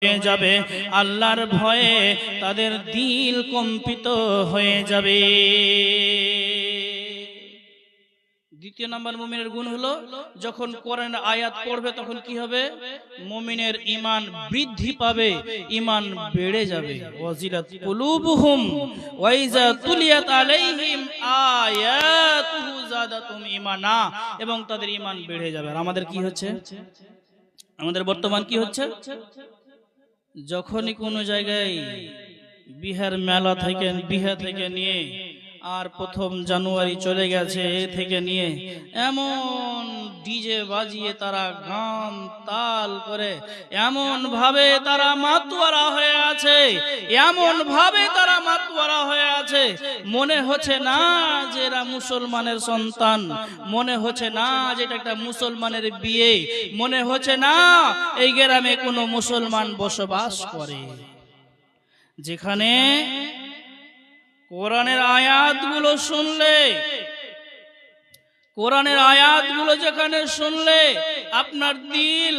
হয়ে যাবে, আল্লাহর ভয়ে তাদের দিল কম্পিত হয়ে যাবে। দ্বিতীয় নাম্বার মুমিনের গুণ হলো, যখন কোরআনের আয়াত পড়বে তখন কি হবে? মুমিনের ঈমান বৃদ্ধি পাবে, ঈমান বেড়ে যাবে। ওয়াজিলাত কুলুবুহুম ওয়া ইযা তুলিয়াত আলাইহিম আয়াতুহু যাদাতুহুম ঈমানা, এবং তাদের ঈমান বেড়ে যাবে। আর আমাদের কি হচ্ছে? আমাদের বর্তমান কি হচ্ছে? যখনই কোনো জায়গায় বিহার মেলা থেকে নিয়ে আর 1 জানুয়ারি চলে গেছে থেকে নিয়ে এমন ডিজে বাজিয়ে তারা গান তাল করে এমন ভাবে তারা মাতোয়ারা হয়ে আছে, এমন ভাবে তারা মাতোয়ারা হয়ে আছে, মনে হচ্ছে না যে এরা মুসলমানের সন্তান, মনে হচ্ছে না যে এটা একটা মুসলমানের বিয়ে, মনে হচ্ছে না এই গ্রামে কোনো মুসলমান বসবাস করে। যেখানে কোরআনের আয়াতগুলো শুনলে, কোরআনের আয়াতগুলো যেখানে শুনলে আপনার দিল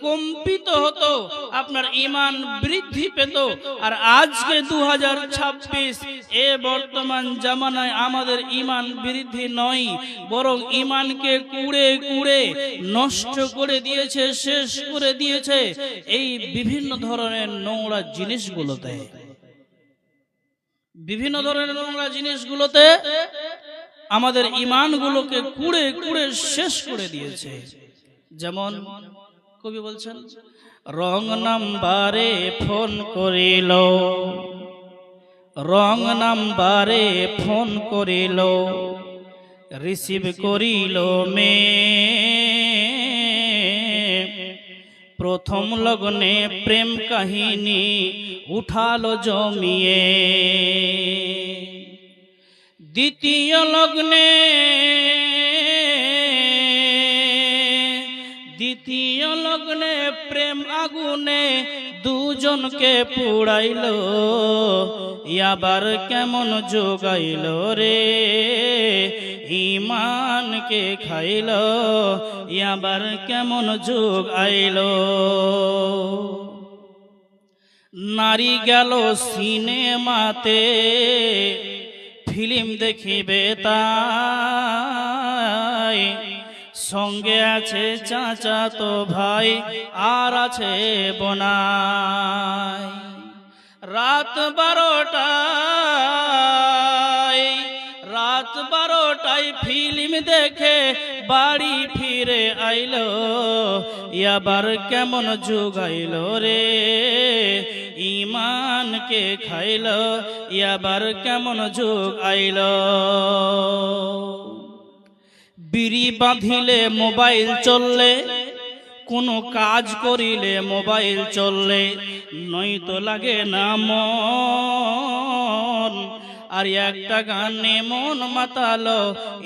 কম্পিত হতো, আপনার ঈমান বৃদ্ধি পেত। আর আজকে 2026 এ বর্তমান জামানায় আমাদের ঈমান বৃদ্ধি নয়, বরং ঈমানকে কুড়ে কুড়ে নষ্ট করে দিয়েছে, শেষ করে দিয়েছে এই বিভিন্ন ধরনের নোংরা জিনিসগুলোতে। বিভিন্ন ধরনের নোংরা জিনিসগুলোতে আমাদের ঈমানগুলোকে কুড়ে কুড়ে শেষ করে দিয়েছে। যেমন কবি বলছেন, রং নাম্বারে ফোন করিল, রং নাম্বারে ফোন করিল, রিসিভ করিল মে, প্রথম লগ্নে প্রেম কাহিনী উঠালো জমিয়ে, দ্বিতীয় লগ্নে প্রেম আগুনে দুজনকে পুড়াইল, আবার কেমন যোগাইল রে ঈমানকে খাইল, আবার কেমন যোগ আইল। নারী গেল সিনেমাতে ফিল্ম দেখিবে তাই, সঙ্গে আছে চাচাতো ভাই আর আছে বোনাই। রাত 12টায় ফিল্ম দেখে বাড়ি ফিরে আইলো, আবার কেমন যোগাইল রে ঈমানকে খাইল, আবার কেমন যোগ আইল। বিড়ি বাঁধিলে মোবাইল চললে, কোনো কাজ করিলে মোবাইল চললে, নয়তো লাগে না মন। আর একটা গানে মন মাতালো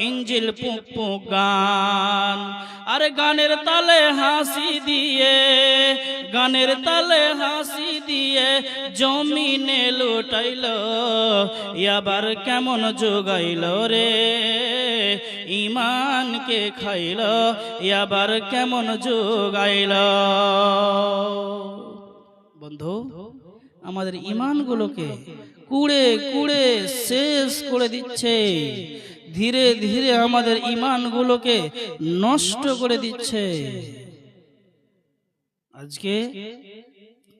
ইঞ্জিল পুক পুক গান, আর গানের তালে হাসি দিয়ে, গানের তালে হাসি দিয়ে জমিনে লুটাইল, আবার কেমন যোগাইল রে ঈমানকে খাইল, আবার কেমন যোগাইল। বন্ধু, আমাদের ঈমানগুলোকে কুড়ে কুড়ে শেষ করে দিচ্ছে, ধীরে ধীরে আমাদের ঈমানগুলোকে নষ্ট করে দিচ্ছে। আজকে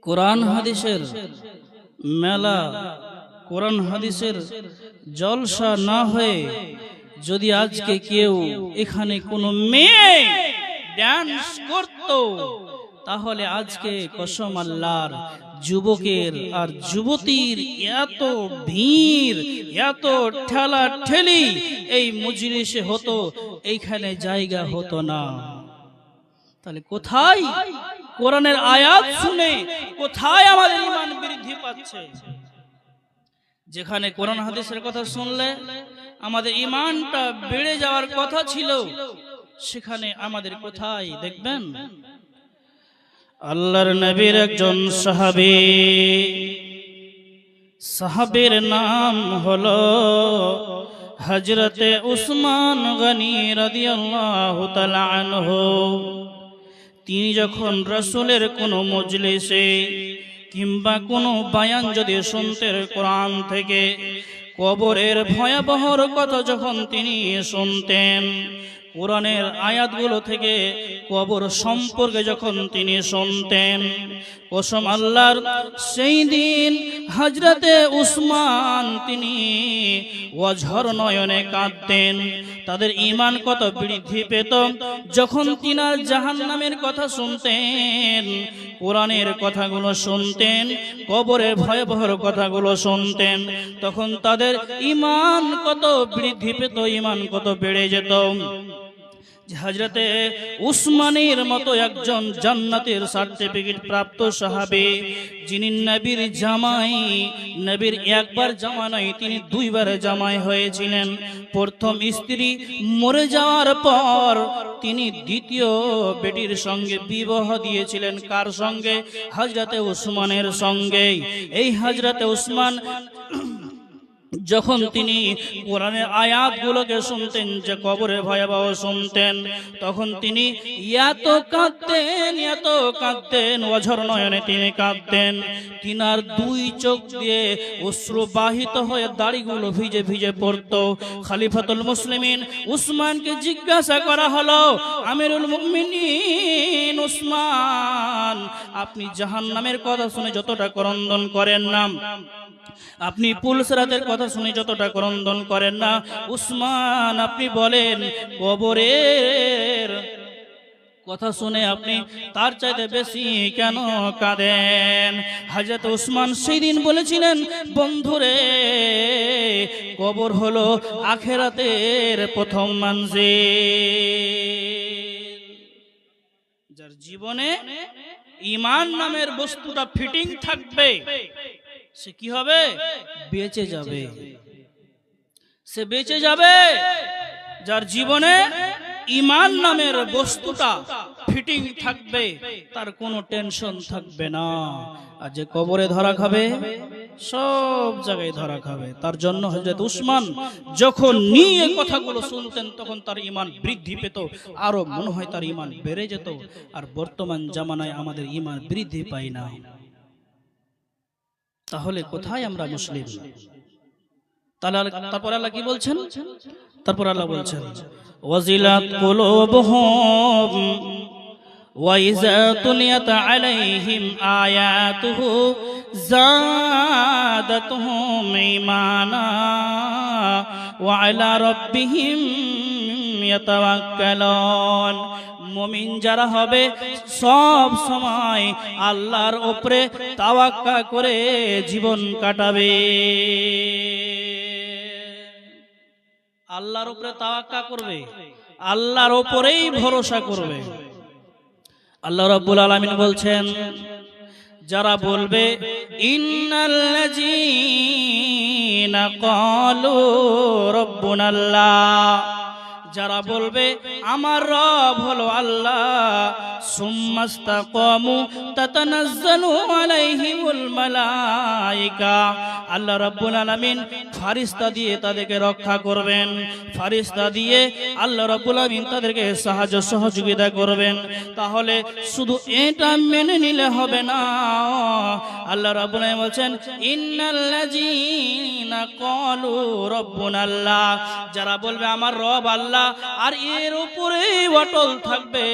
কোরআন হাদিসের মেলা, কোরআন হাদিসের জলসা না হয়ে যদি আজকে কেউ এখানে কোনো মেয়ে ডান্স করত, তাহলে আজকে কসম আল্লাহর যুবকের আর যুবতীর এত ভিড়, এত ঠেলা ঠেলি এই মজলিসে হতো, এইখানে জায়গা হতো না। তাহলে কোথায় কোরআনের আয়াত শুনে কোথায় আমাদের ঈমান বৃদ্ধি পাচ্ছে? যেখানে কোরআন হাদিসের কথা শুনলে আমাদের ঈমানটা বেড়ে যাওয়ার কথা ছিল, সেখানে আমাদের কোথায় দেখবেন? আল্লাহর নবীর একজন সাহাবীর নাম হলো হযরতে উসমান গনি রাদিয়াল্লাহু তাআলা আনহু। তিনি যখন রাসূলের কোনো মজলিসে কিংবা কোনো বায়ান যদি শুনতেন কোরআন থেকে, কবরের ভয়াবহর কথা যখন তিনি শুনতেন, কোরআনের আয়াতগুলো থেকে কবর সম্পর্কে যখন তিনি শুনতেন, কসম আল্লাহর, সেই দিন হযরতে উসমান তিনি অঝর নয়নে কাঁদতেন। তাদের ঈমান কত বৃদ্ধি পেত যখন তিনার জাহান্নামের কথা শুনতেন, কোরআনের কথাগুলো শুনতেন, কবরের ভয়াবহর কথাগুলো শুনতেন, তখন তাদের ঈমান কত বৃদ্ধি পেত, ঈমান কত বেড়ে যেত। হযরতে উসমানের মতো একজন জান্নাতের সার্টিফিকেট প্রাপ্ত সাহাবী, যিনি নবীর জামাই, নবীর একবার জামা নয়, তিনি দুইবার জামাই হয়েছিলেন। প্রথম স্ত্রী মরে যাওয়ার পর তিনি দ্বিতীয় বেটির সঙ্গে বিবাহ দিয়েছিলেন। কার সঙ্গে? হযরতে উসমানের সঙ্গে। এই হযরতে উসমান যখন তিনি কোরআনের আয়াতগুলোকে শুনতেন, যে কবরে ভয়াবহ শুনতেন, তখন তিনি এত কাঁদতেন, অঝর নয়নে তিনি কাঁদতেন। তিনার দুই চোখ দিয়ে অশ্রু বাহিত হয়ে দাড়িগুলো ভিজে ভিজে পড়তো। খলিফাতুল মুসলিমিন উসমানকে জিজ্ঞাসা করা হলো, আমিরুল মুমিনিন উসমান, আপনি জাহান্নামের কথা শুনে যতটা ক্রন্দন করেন না, আপনি পুলসরাতের কথা শুনে যতটা ক্রন্দন করেন না, উসমান আপনি বলেন কবরের কথা শুনে আপনি তার চাইতে বেশি কেন কাঁদেন? হযরত উসমান সেই দিন বলেছিলেন, বন্ধুরে, কবর হলো আখিরাতের প্রথম মঞ্জিল। যার জীবনে ঈমান নামের বস্তুটা ফিটিং থাকবে, সে কি হবে? বেঁচে যাবে, সে বেঁচে যাবে। যার জীবনে ঈমান নামের বস্তুটা ফিটিং থাকবে, তার কোনো টেনশন থাকবে না। আর যে কবরে ধরা খাবে, সব জায়গায় ধরা খাবে। তার জন্য হযরত উসমান যখন নিয়ে কথাগুলো শুনতেন, তখন তার ঈমান বৃদ্ধি পেত, আরো মনে হয় তার ঈমান বেড়ে যেত। আর বর্তমান জামানায় আমাদের ঈমান বৃদ্ধি পায় না। তাহলে কোথায় আমরা মুসলিম? তারপর আল্লাহ কি বলছেন? তারপর আল্লাহ বলছেন, ওয়াজিলাত কুলুবুহুম ওয়া ইযা তুলিয়াত আলাইহিম আয়াতুহু যাদাতুহুম ঈমানা ওয়া আলা রাব্বিহিম ইয়াতাওয়াক্কালুন। মুমিন যারা হবে সব সময় আল্লাহর উপরে তাওয়াক্কুল করে জীবন কাটাবে। আল্লাহর উপরে তাওয়াক্কুল করবে, আল্লাহর উপরেই ভরসা করবে। আল্লাহ রাব্বুল আলামিন বলছেন, যারা বলবে ইন্নাল্লাযীনা ক্বালু রাব্বুনাল্লাহ, যারা বলবে আমার রব হলো আল্লাহ, সুম্মাস্তাকামু তাতানাজ্জালু আলাইহিমুল মালায়েকা, আল্লাহ রাব্বুল আলামিন ফেরেশতা দিয়ে তাদেরকে রক্ষা করবেন, ফেরেশতা দিয়ে আল্লাহ রাব্বুল আলামিন তাদেরকে সাহায্য সহযোগিতা করবেন। তাহলে শুধু এটা মেনে নিলে হবে না। আল্লাহ রাব্বুল আলামিন বলছেন, ইন্নাল্লাযীনা ক্বালু রাব্বুনাল্লাহ, যারা বলবে আমার রব আল্লাহ, আর এর উপরেই অটল থাকবে,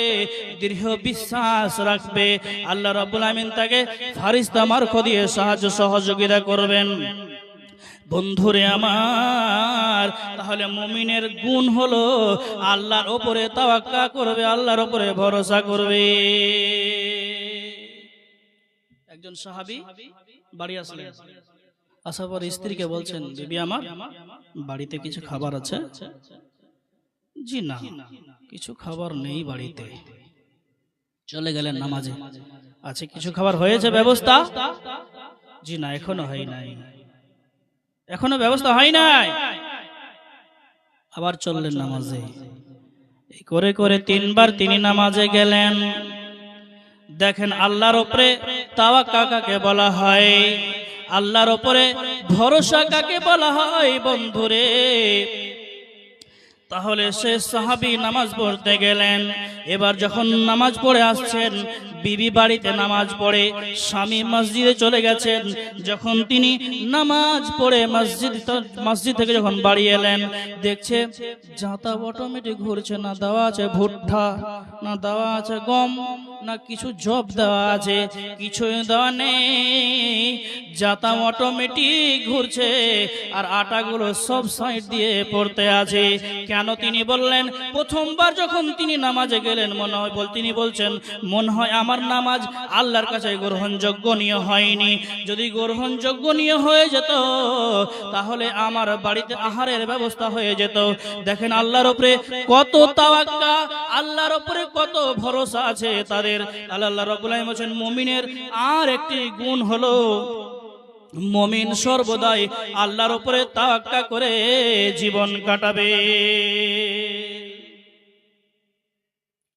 দৃঢ় বিশ্বাস রাখবে, আল্লাহ রাব্বুল আমিন তাকে ফেরেশতা মারফত দিয়ে সাহায্য সহযোগিতা করবেন। বন্ধুরে আমার, তাহলে মুমিনের গুণ হলো আল্লাহর উপরে তাওয়াক্কুল করবে, আল্লাহর উপরে ভরসা করবে। একজন সাহাবী বাড়ি আসলেন, আসার পর স্ত্রীকে বলছেন, বিবি আমার বাড়িতে কিছু খাবার আছে? জি না, কিছু খাবার নেই বাড়িতে। চলে গেলেন নামাজে। আছে কিছু খাবার হয়েছে ব্যবস্থা? জি না, এখনো হয় নাই, এখনো ব্যবস্থা হয় নাই। আবার চললেন নামাজে। এই করে করে তিনবার তিনি নামাজে গেলেন। দেখেন আল্লাহর উপরে তাওয়াক্কুল কাকে বলা হয়, আল্লাহর উপরে ভরসা কাকে বলা হয়? বন্ধুরে, তাহলে সে সাহাবী নামাজ পড়তে গেলেন। এবার যখন নামাজ পড়ে আসছেন, বিবি বাড়িতে নামাজ পড়ে, স্বামী মসজিদে চলে গেছেন। যখন তিনি নামাজ পড়ে মসজিদ থেকে যখন বাড়ি এলেন, দেখছে জাতা অটোমেটিক ঘুরছে, না দেওয়া আছে ভুট্টা, না দেওয়া আছে গম, না কিছু জব দেওয়া আছে, কিছু দেওয়া নেই। জাতা অটোমেটিক ঘুরছে আর আটাগুলো সব সাইড দিয়ে পড়তে আছে। কেন তিনি বললেন, প্রথমবার যখন তিনি নামাজে গেলেন তিনি বলছেন মনে হয় আমার নামাজ আল্লাহর কাছে গ্রহণযোগ্যনীয় হয়নি। যদি গ্রহণযোগ্যনীয় হয়ে যেত তাহলে আমার বাড়িতে আহারের ব্যবস্থা হয়ে যেত। দেখেন আল্লাহর উপরে কত তাওয়াক্কা, আল্লাহর উপরে কত ভরসা আছে তাদের। আল্লাহ রাব্বুল আলামিন বলেন মুমিনের আর একটি গুণ হলো মুমিন সর্বদাই আল্লাহর উপরে তাওয়াক্কুল করে জীবন কাটাবে।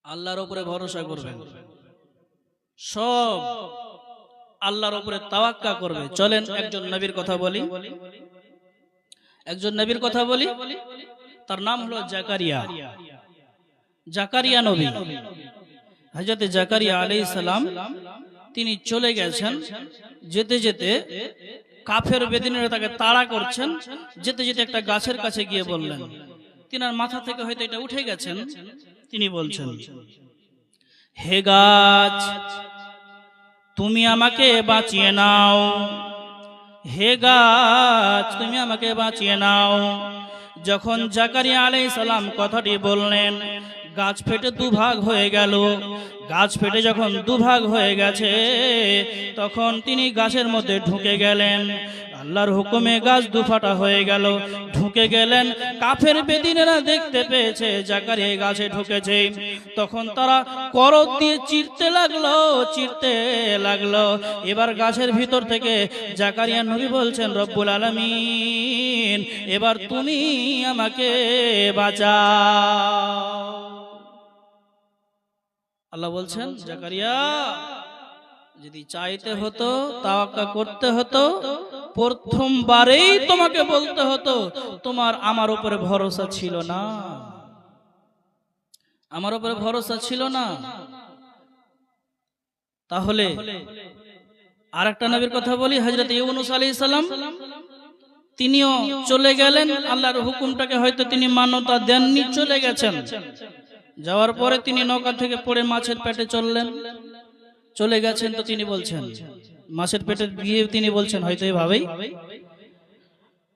আল্লাহর উপরে ভরসা করবেন, সব আল্লাহর উপরে তাওয়াক্কুল করবে। চলেন একজন নবীর কথা বলি, একজন নবীর কথা বলি। তার নাম হলো জাকারিয়া নবী। হযরত জাকারিয়া আলাইহিস সালাম তিনি চলে গেছেন। যেতে যেতে কাফের বেদিনেরা তাকে তাড়া করছেন। যেতে যেতে একটা গাছের কাছে গিয়ে বললেন, তিনার মাথা থেকে হয়তো এটা উঠে গেছেন। তিনি বলছেন, হে গাছ তুমি আমাকে বাঁচিয়ে নাও, হে গাছ তুমি আমাকে বাঁচিয়ে নাও। যখন জাকারিয়া আলাইহিস সালাম কথাটি বললেন, গাছ ফেটে দুভাগ হয়ে গেল। গাছ ফেটে যখন দুভাগ হয়ে গেছে তখন তিনি গাছের মধ্যে ঢুকে গেলেন। আল্লাহর হুকুমে গাছ দুফাটা হয়ে গেল, ঢুকে গেলেন। কাফের বেদিনেরা দেখতে পেয়েছে জাকারিয়া গাছে ঢুকেছে। তখন তারা করত দিয়ে চিরতে লাগলো। এবার গাছের ভিতর থেকে জাকারিয়া নবী বলছেন, রব্বুল আলামিন এবার তুমি আমাকে বাঁচাও। আল্লাহ বলছেন, জাকারিয়া যদি চাইতে হতো, তাওয়াক্কুল করতে হতো, প্রথমবারেই তোমাকে বলতে হতো তোমার আমার উপরে ভরসা ছিল না, আমার উপরে ভরসা ছিল না। তাহলে আরেকটা নবীর কথা বলি, হযরত ইউনূস আলাইহিস সালাম। তিনিও চলে গেলেন, আল্লাহর হুকুমটাকে হয়তো তিনি মান্যতা দেননি, চলে গেছেন। যাওয়ার পরে তিনি নৌকা থেকে পড়ে মাছের পেটে চলে গেছেন। তো তিনি বলছেন, মাছের পেটে গিয়ে তিনি বলছেন হয়তো এভাবেই,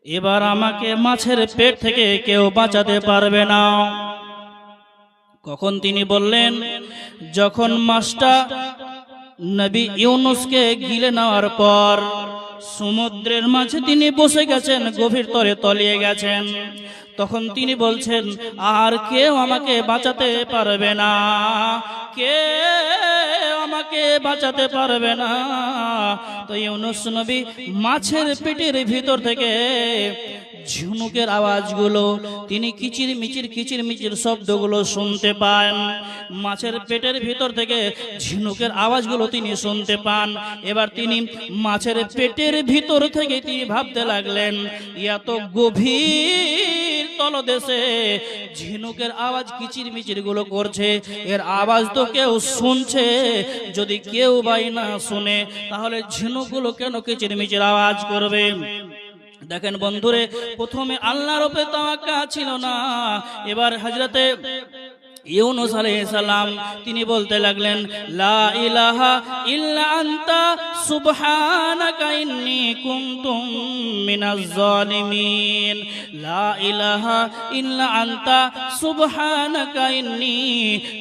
এবার আমাকে মাছের পেট থেকে কেউ বাঁচাতে পারবে না। কখন তিনি বললেন, যখন মাছটা নবী ইউনূসকে গিলে নেওয়ার পর সমুদ্রের মাঝে তিনি বসে গেছেন, গভীর তরে তলিয়ে গেছেন। তখন তিনি বলছেন, আর কেউ আমাকে বাঁচাতে পারবে না, কেউ আমাকে বাঁচাতে পারবে না। তো ইউনূস নবী মাছের পেটের ভিতর থেকে ঝিনুকের আওয়াজগুলো তিনি কিচির মিচির শব্দগুলো শুনতে পান। মাছের পেটের ভিতর থেকে ঝিনুকের আওয়াজগুলো তিনি শুনতে পান। এবার তিনি মাছের পেটের ভিতর থেকে তিনি ভাবতে লাগলেন, এত গভীর তলদেশে ঝিনুকের আওয়াজ কিচির মিচির গুলো করছে, এর আওয়াজ তো কেউ শুনছে। যদি কেউ বাই না শুনে তাহলে ঝিনুকগুলো কেন কিচির মিচির আওয়াজ করবে? দেখেন বন্ধুরে, প্রথমে আল্লাহর উপরে তাওয়াক্কুল ছিল না। এবার হযরতে ইউনূস আলাইহিস সালাম তিনি বলতে লাগলেন, লা ইলাহা ইল্লা আনতা সুবহানাকা ইন্নী কুনতু মিনাজ জালিমিন, লা ইলাহা ইল্লা আনতা সুবহানাকা ইন্নী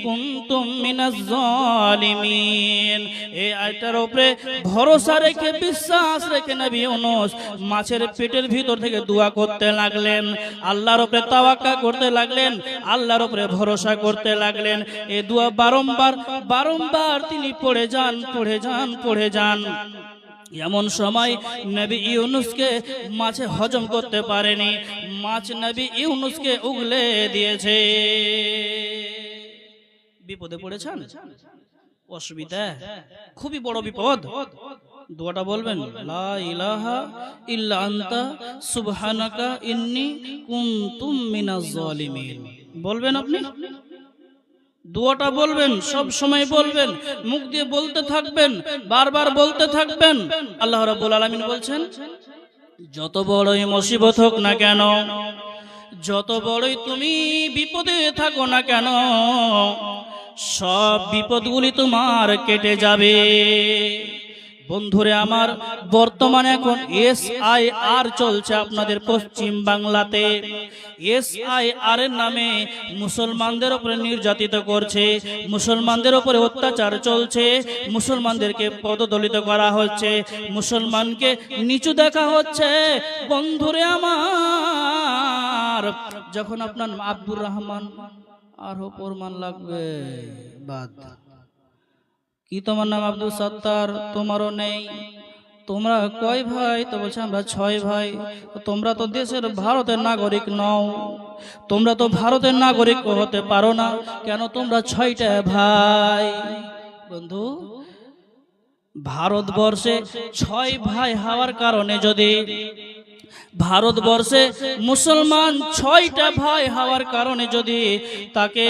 কুনতু মিনাজ জালিমিন। এই আয়াতের উপরে ভরসা রেখে, বিশ্বাস রেখে নবী ইউনূস মাছের পেটের ভিতর থেকে দোয়া করতে লাগলেন, আল্লাহর উপরে তাওয়াক্কুল করতে লাগলেন, আল্লাহর উপরে ভরসা করতে লাগলেন। এই দোয়া বারংবার তিনি পড়ে যান। এমন সময় নবী ইউনূসকে মাছে হজম করতে পারেনি, মাছ নবী ইউনূসকে উগলে দিয়েছে। বিপদে পড়েছেন, অসুবিধা, খুবই বড় বিপদ। দোয়াটা বলবেন, লা ইলাহা ইল্লা আনতা সুবহানাকা ইন্নী কুনতুম মিনাজ জালিমিন। বলবেন আপনি দোয়াটা বলবেন, সব সময় বলবেন, মুখ দিয়ে বলতে থাকবেন, বারবার বলতে থাকবেন। আল্লাহ রাব্বুল আলামিন বলছেন, যত বড়ই মুসিবত হোক না কেন, যত বড়ই তুমি বিপদে থাকো না কেন, সব বিপদগুলি তোমার কেটে যাবে। বন্ধুরে আমার, বর্তমানে এখন SIR চলছে আপনাদের পশ্চিম বাংলাতে। SIR এর নামে মুসলমানদের উপরে নির্যাতিত করছে, মুসলমানদের উপরে অত্যাচার চলছে, মুসলমানদেরকে পদদলিত করা হচ্ছে, মুসলমানকে নিচু দেখা হচ্ছে। বন্ধুরে আমার, যখন আপনার আব্দুর রহমান আরো প্রমাণ লাগবে, বাদ কি তোমার নাম আব্দুল সত্তার, তোমারও নেই, তোমরা কয় ভাই? তো বলছে আমরা 6 ভাই। তোমরা তো দেশের ভারতের নাগরিক নও, তোমরা তো ভারতের নাগরিক হতে পারো না, কেন তোমরা 6টা ভাই? বন্ধু, ভারতবর্ষে 6 ভাই হওয়ার কারণে, যদি ভারতবর্ষে মুসলমান 6টা ভাই হওয়ার কারণে যদি তাকে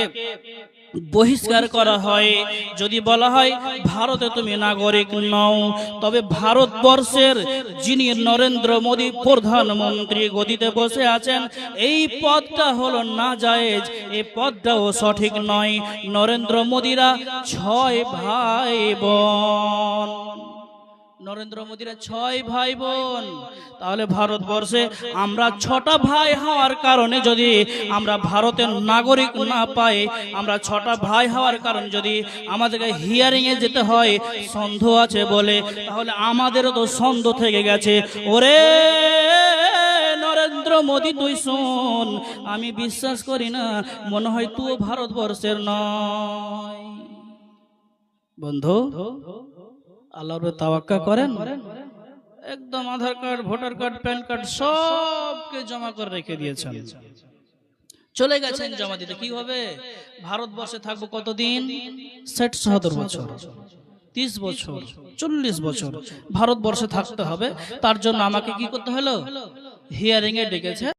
বহিষ্কার করা হয়, যদি বলা হয় ভারতে তুমি নাগরিক নও, তবে ভারতবর্ষের যিনি নরেন্দ্র মোদী প্রধানমন্ত্রী গদিতে বসে আছেন, এই পদটা হলো নাজায়েজ, এই পদটাও সঠিক নয়। নরেন্দ্র মোদীরা 6 ভাই বোন, নরেন্দ্র মোদীরা 6 ভাই বোন। তাহলে ভারতবর্ষে আমরা 6টা ভাই হওয়ার কারণে যদি আমরা ভারতের নাগরিক না পাই, আমরা 6টা ভাই হওয়ার কারণে যদি আমাদেরকে হিয়ারিং এ যেতে হয় সন্দেহ আছে বলে, তাহলে আমাদেরও তো সন্দেহ থেকে গেছে। ওরে নরেন্দ্র মোদী, তুই শোন, আমি বিশ্বাস করি না, মনে হয় তুই ভারতবর্ষের নয়। বন্ধু, আল্লাহর উপরে তাওয়াক্কুল করেন, একদম Aadhaar card, voter card, PAN card সবকে জমা করে রেখে দিয়েছেন, চলে গেছেন জমা দিতে। কি হবে? ভারতবর্ষে থাকবো কতদিন? 60-70 বছর, 30 বছর, 40 বছর ভারতবর্ষে থাকতে হবে। তার জন্য আমাকে কি করতে হলো? হিয়ারিং এ ডেকেছে।